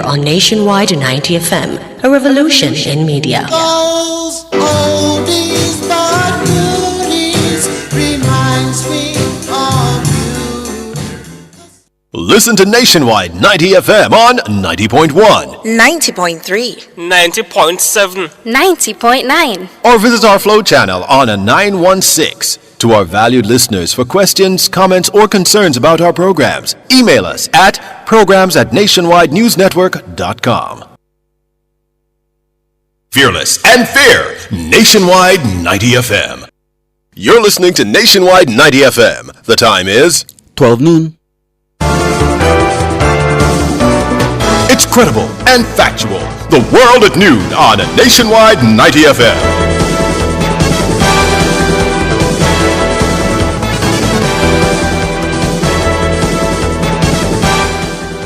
On Nationwide 90 FM, a revolution in media. Those oldies but goodies reminds me of you. Listen to Nationwide 90 FM on 90.1, 90.3, 90.7, 90.9. or visit our Flow channel on a 916. To our valued listeners, for questions, comments, or concerns about our programs, email us at programs@nationwidenewsnetwork.com. Fearless and fair, Nationwide 90 FM. You're listening to Nationwide 90 FM. The time is 12 noon. It's credible and factual. The world at noon on Nationwide 90 FM.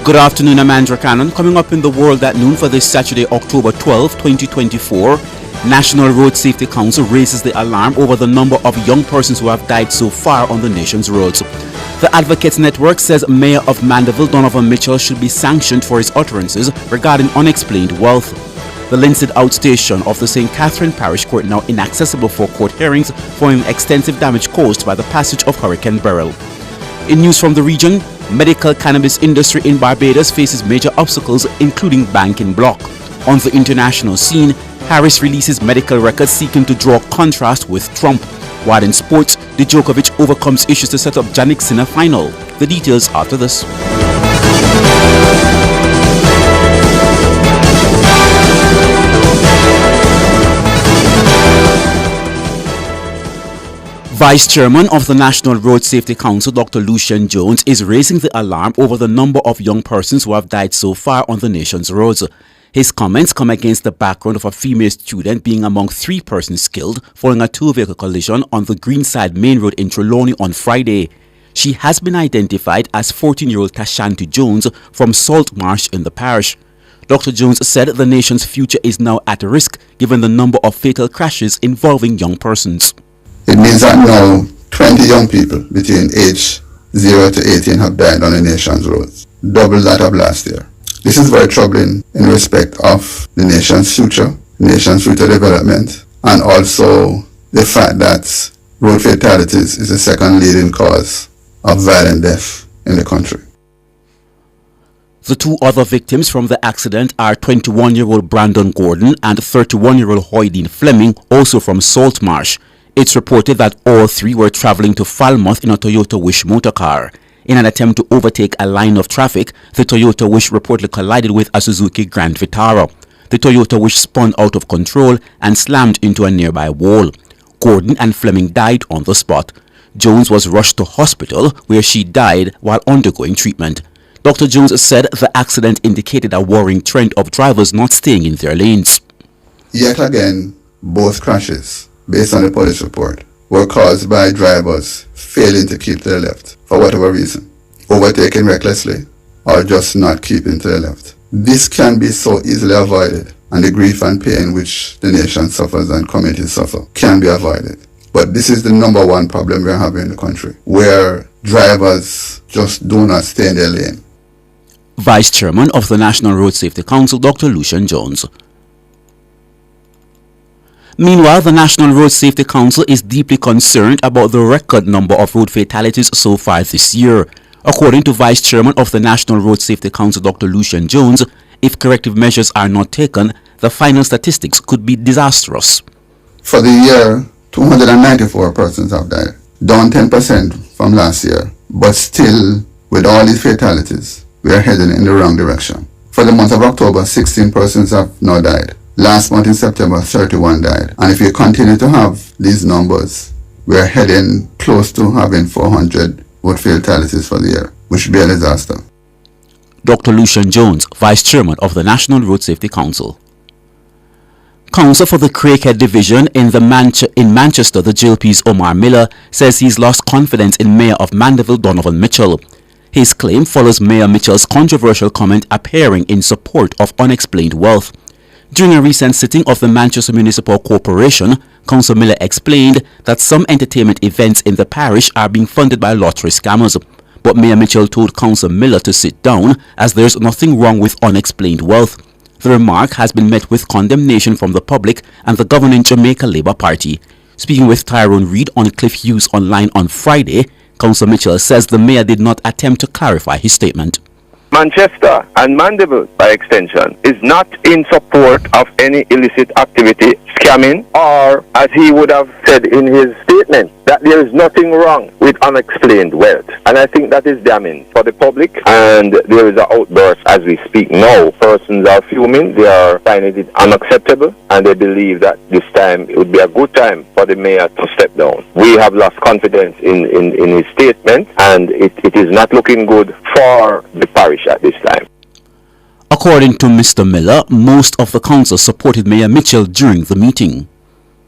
Good afternoon, I'm Andrew Cannon. Coming up in the world at noon for this Saturday, October 12, 2024, National Road Safety Council raises the alarm over the number of young persons who have died so far on the nation's roads. The Advocates Network says Mayor of Mandeville, Donovan Mitchell, should be sanctioned for his utterances regarding unexplained wealth. The Linstead outstation of the St. Catherine Parish Court now inaccessible for court hearings following extensive damage caused by the passage of Hurricane Beryl. In news from the region, medical cannabis industry in Barbados faces major obstacles, including banking block. On the international scene, Harris releases medical records seeking to draw contrast with Trump. While in sports, Djokovic overcomes issues to set up Jannik Sinner final. The details after this. Vice Chairman of the National Road Safety Council, Dr. Lucian Jones, is raising the alarm over the number of young persons who have died so far on the nation's roads. His comments come against the background of a female student being among 3 persons killed following a two-vehicle collision on the Greenside Main Road in Trelawney on Friday. She has been identified as 14-year-old Tashanti Jones from Saltmarsh in the parish. Dr. Jones said the nation's future is now at risk given the number of fatal crashes involving young persons. It means that now 20 young people between age 0 to 18 have died on the nation's roads, double that of last year. This is very troubling in respect of the nation's future development, and also the fact that road fatalities is the second leading cause of violent death in the country. The 2 other victims from the accident are 21-year-old Brandon Gordon and 31-year-old Hoydeen Fleming, also from Saltmarsh. It's reported that all 3 were traveling to Falmouth in a Toyota Wish motorcar. In an attempt to overtake a line of traffic, the Toyota Wish reportedly collided with a Suzuki Grand Vitara. The Toyota Wish spun out of control and slammed into a nearby wall. Gordon and Fleming died on the spot. Jones was rushed to hospital where she died while undergoing treatment. Dr. Jones said the accident indicated a worrying trend of drivers not staying in their lanes. Yet again, both crashes, based on the police report, were caused by drivers failing to keep to the left for whatever reason, overtaking recklessly, or just not keeping to the left. This can be so easily avoided, and the grief and pain which the nation suffers and communities suffer can be avoided. But this is the number one problem we're having in the country, where drivers just do not stay in their lane. Vice Chairman of the National Road Safety Council, Dr. Lucian Jones. Meanwhile, the National Road Safety Council is deeply concerned about the record number of road fatalities so far this year. According to Vice Chairman of the National Road Safety Council, Dr. Lucian Jones, if corrective measures are not taken, the final statistics could be disastrous. For the year, 294 persons have died, down 10% from last year, but still, with all these fatalities, we are heading in the wrong direction. For the month of October, 16 persons have now died. Last month in September, 31 died. And if we continue to have these numbers, we are heading close to having 400 road fatalities for the year, which would be a disaster. Dr. Lucian Jones, Vice Chairman of the National Road Safety Council. Counsel for the Craighead Division in Manchester, the JLP's Omar Miller, says he's lost confidence in Mayor of Mandeville, Donovan Mitchell. His claim follows Mayor Mitchell's controversial comment appearing in support of unexplained wealth. During a recent sitting of the Manchester Municipal Corporation, Councillor Miller explained that some entertainment events in the parish are being funded by lottery scammers. but Mayor Mitchell told Councillor Miller to sit down as there's nothing wrong with unexplained wealth. The remark has been met with condemnation from the public and the governing Jamaica Labour Party. Speaking with Tyrone Reid on Cliff Hughes Online on Friday, Councillor Mitchell says the mayor did not attempt to clarify his statement. Manchester and Mandeville, by extension, is not in support of any illicit activity, scamming, or, as he would have said in his statement, that there is nothing wrong with unexplained wealth. And I think that is damning for the public, and there is an outburst as we speak now. Persons are fuming, they are finding it unacceptable, and they believe that this time it would be a good time for the mayor to step down. We have lost confidence in his statement, and it is not looking good for the parish at this time. According to Mr. Miller, most of the council supported Mayor Mitchell during the meeting.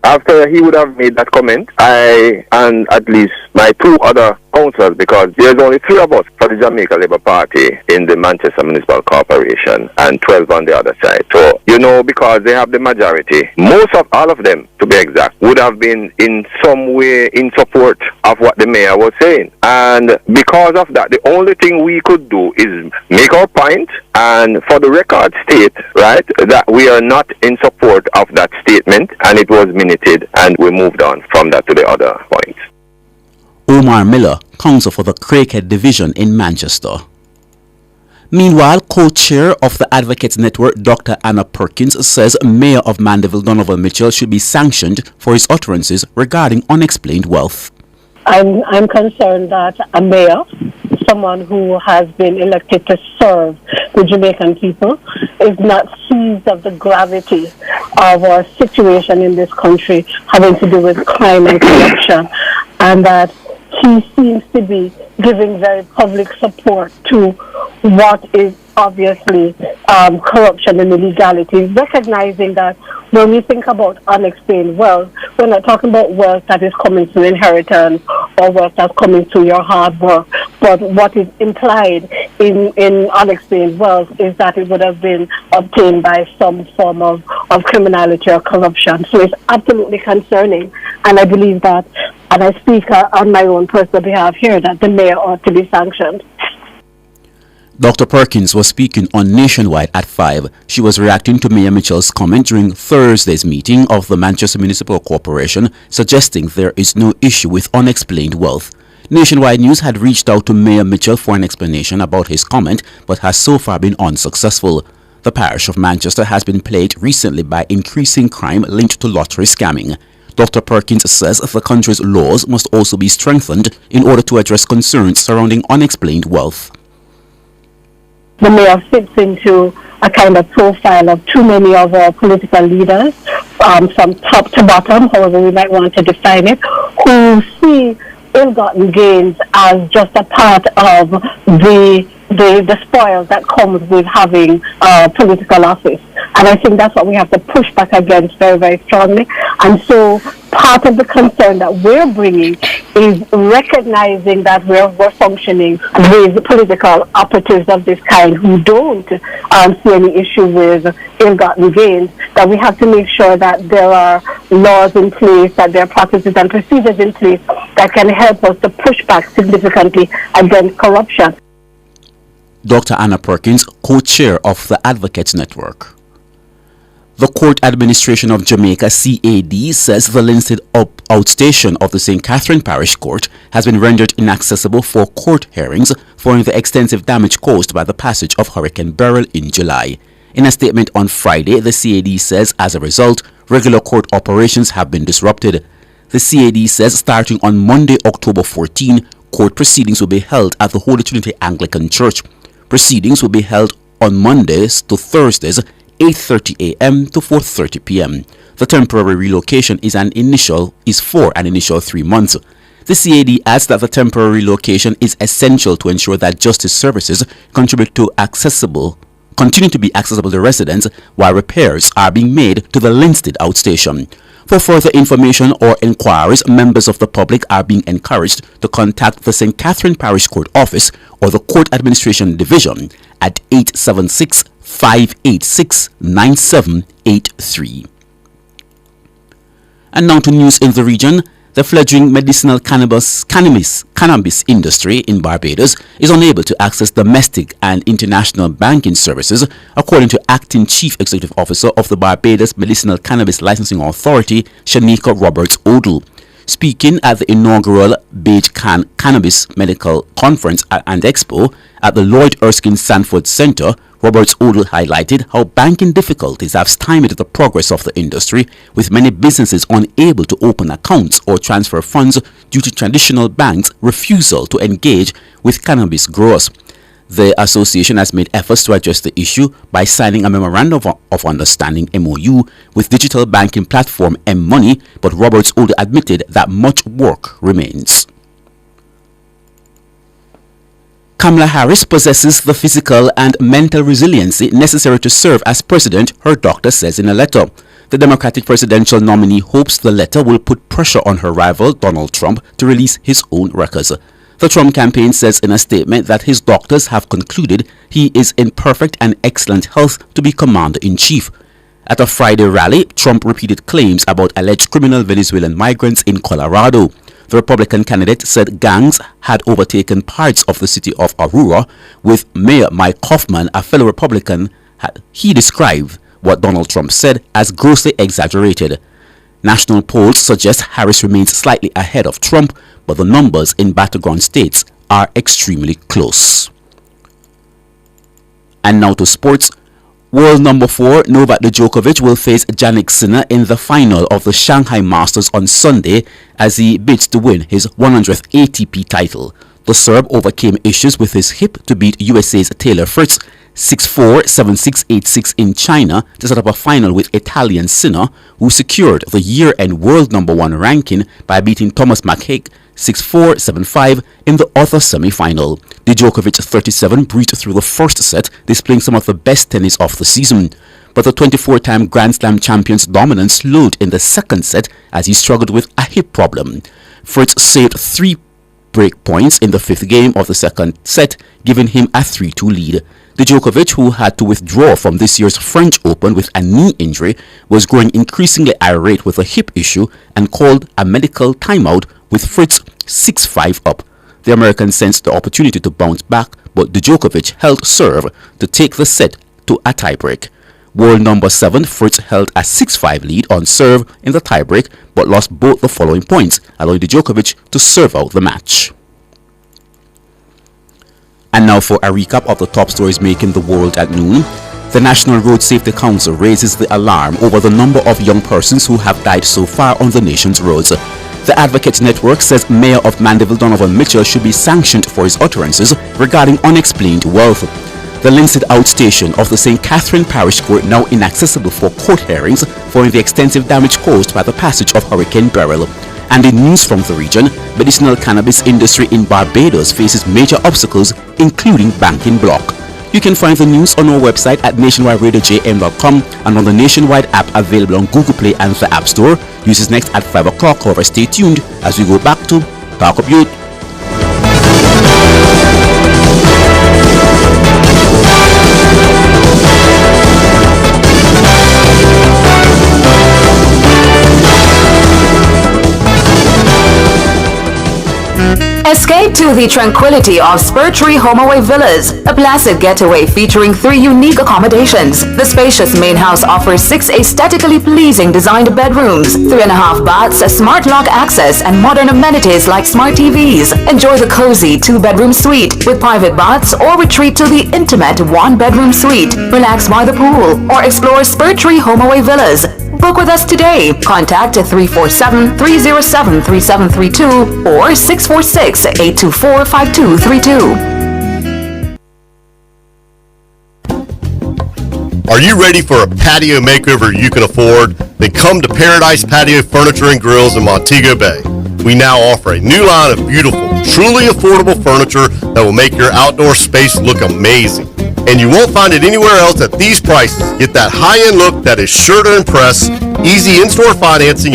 After he would have made that comment, I and at least my two other councillors, because there's only 3 of us for the Jamaica Labour Party in the Manchester Municipal Corporation and 12 on the other side. So, because they have the majority, most of all of them, to be exact, would have been in some way in support of what the mayor was saying. And because of that, the only thing we could do is make our point and for the record state, right, that we are not in support of that statement, and it was minuted and we moved on from that to the other point. Omar Miller, counsel for the Craighead Division in Manchester. Meanwhile, co-chair of the Advocates Network, Dr. Anna Perkins, says Mayor of Mandeville Donovan Mitchell should be sanctioned for his utterances regarding unexplained wealth. I'm concerned that a mayor, someone who has been elected to serve the Jamaican people, is not seized of the gravity of our situation in this country having to do with crime and corruption, and that he seems to be giving very public support to what is obviously corruption and illegality, recognizing that when we think about unexplained wealth, we're not talking about wealth that is coming through inheritance or wealth that's coming through your hard work, but what is implied in unexplained wealth is that it would have been obtained by some form of criminality or corruption. So it's absolutely concerning, and I believe that, and I speak on my own personal behalf here, that the mayor ought to be sanctioned. Dr. Perkins was speaking on Nationwide at 5. She was reacting to Mayor Mitchell's comment during Thursday's meeting of the Manchester Municipal Corporation, suggesting there is no issue with unexplained wealth. Nationwide News had reached out to Mayor Mitchell for an explanation about his comment, but has so far been unsuccessful. The parish of Manchester has been plagued recently by increasing crime linked to lottery scamming. Dr. Perkins says the country's laws must also be strengthened in order to address concerns surrounding unexplained wealth. The mayor fits into a kind of profile of too many of our political leaders, from top to bottom, however we might want to define it, who see ill-gotten gains as just a part of the spoils that comes with having political office. And I think that's what we have to push back against very, very strongly. And so part of the concern that we're bringing is recognizing that we're functioning with political operatives of this kind who don't see any issue with ill-gotten gains, that we have to make sure that there are laws in place, that there are practices and procedures in place that can help us to push back significantly against corruption. Dr. Anna Perkins, co-chair of the Advocates Network. The Court Administration of Jamaica, CAD, says the listed outstation of the St. Catherine Parish Court has been rendered inaccessible for court hearings following the extensive damage caused by the passage of Hurricane Beryl in July. In a statement on Friday, the CAD says as a result, regular court operations have been disrupted. The CAD says starting on Monday, October 14, court proceedings will be held at the Holy Trinity Anglican Church. Proceedings will be held on Mondays to Thursdays, 8:30 a.m. to 4:30 p.m. The temporary relocation is for an initial 3 months. The CAD adds that the temporary relocation is essential to ensure that justice services continue to be accessible to residents while repairs are being made to the Linstead outstation. For further information or inquiries, members of the public are being encouraged to contact the St. Catherine Parish Court Office or the Court Administration Division at 876-586-9783. And now to news in the region. The fledgling medicinal cannabis industry in Barbados is unable to access domestic and international banking services, according to Acting Chief Executive Officer of the Barbados Medicinal Cannabis Licensing Authority, Shanika Roberts-Odle. Speaking at the inaugural Beige Cannabis Medical Conference and Expo at the Lloyd Erskine Sanford Center, Roberts-Odle highlighted how banking difficulties have stymied the progress of the industry, with many businesses unable to open accounts or transfer funds due to traditional banks' refusal to engage with cannabis growers. The association has made efforts to address the issue by signing a Memorandum of Understanding (MOU) with digital banking platform M-Money, but Roberts-Odle admitted that much work remains. Kamala Harris possesses the physical and mental resiliency necessary to serve as president, her doctor says in a letter. The Democratic presidential nominee hopes the letter will put pressure on her rival, Donald Trump, to release his own records. The Trump campaign says in a statement that his doctors have concluded he is in perfect and excellent health to be commander-in-chief. At a Friday rally, Trump repeated claims about alleged criminal Venezuelan migrants in Colorado. The Republican candidate said gangs had overtaken parts of the city of Aurora, with Mayor Mike Hoffman, a fellow Republican. He described what Donald Trump said as grossly exaggerated. National polls suggest Harris remains slightly ahead of Trump, but the numbers in battleground states are extremely close. And now to sports. World number 4 Novak Djokovic will face Jannik Sinner in the final of the Shanghai Masters on Sunday as he bids to win his 100th ATP title. The Serb overcame issues with his hip to beat USA's Taylor Fritz 6-4, 7-6, 8-6 in China to set up a final with Italian Sinner, who secured the year-end world number 1 ranking by beating Thomas McHake 6-4, 7-5 in the other semi-final. Djokovic, 37, breezed through the first set, displaying some of the best tennis of the season. But the 24-time Grand Slam champion's dominance slowed in the second set as he struggled with a hip problem. Fritz saved 3 break points in the 5th game of the second set, giving him a 3-2 lead. Djokovic, who had to withdraw from this year's French Open with a knee injury, was growing increasingly irate with a hip issue and called a medical timeout with Fritz 6-5 up. The American sensed the opportunity to bounce back, but Djokovic held serve to take the set to a tiebreak. World number 7 Fritz held a 6-5 lead on serve in the tiebreak, but lost both the following points, allowing Djokovic to serve out the match. And now for a recap of the top stories making the world at noon. The National Road Safety Council raises the alarm over the number of young persons who have died so far on the nation's roads. The Advocates Network says Mayor of Mandeville Donovan Mitchell should be sanctioned for his utterances regarding unexplained wealth. The Linstead outstation of the St. Catherine Parish Court now inaccessible for court hearings following the extensive damage caused by the passage of Hurricane Beryl. And in news from the region, medicinal cannabis industry in Barbados faces major obstacles, including banking block. You can find the news on our website at nationwideradiojm.com and on the Nationwide app available on Google Play and the App Store. News is next at 5 o'clock, however stay tuned as we go back to Talk of Youth. Escape to the tranquility of Spur Tree HomeAway Villas, a placid getaway featuring 3 unique accommodations. The spacious main house offers 6 aesthetically pleasing designed bedrooms, 3.5 baths, smart lock access, and modern amenities like smart TVs. Enjoy the cozy 2-bedroom suite with private baths, or retreat to the intimate 1-bedroom suite. Relax by the pool or explore Spur Tree HomeAway Villas. Book with us today. Contact 347-307-3732 or 646-824-5232. Are you ready for a patio makeover you can afford? Then come to Paradise Patio Furniture and Grills in Montego Bay. We now offer a new line of beautiful, truly affordable furniture that will make your outdoor space look amazing. And you won't find it anywhere else at these prices. Get that high-end look that is sure to impress, easy in-store financing,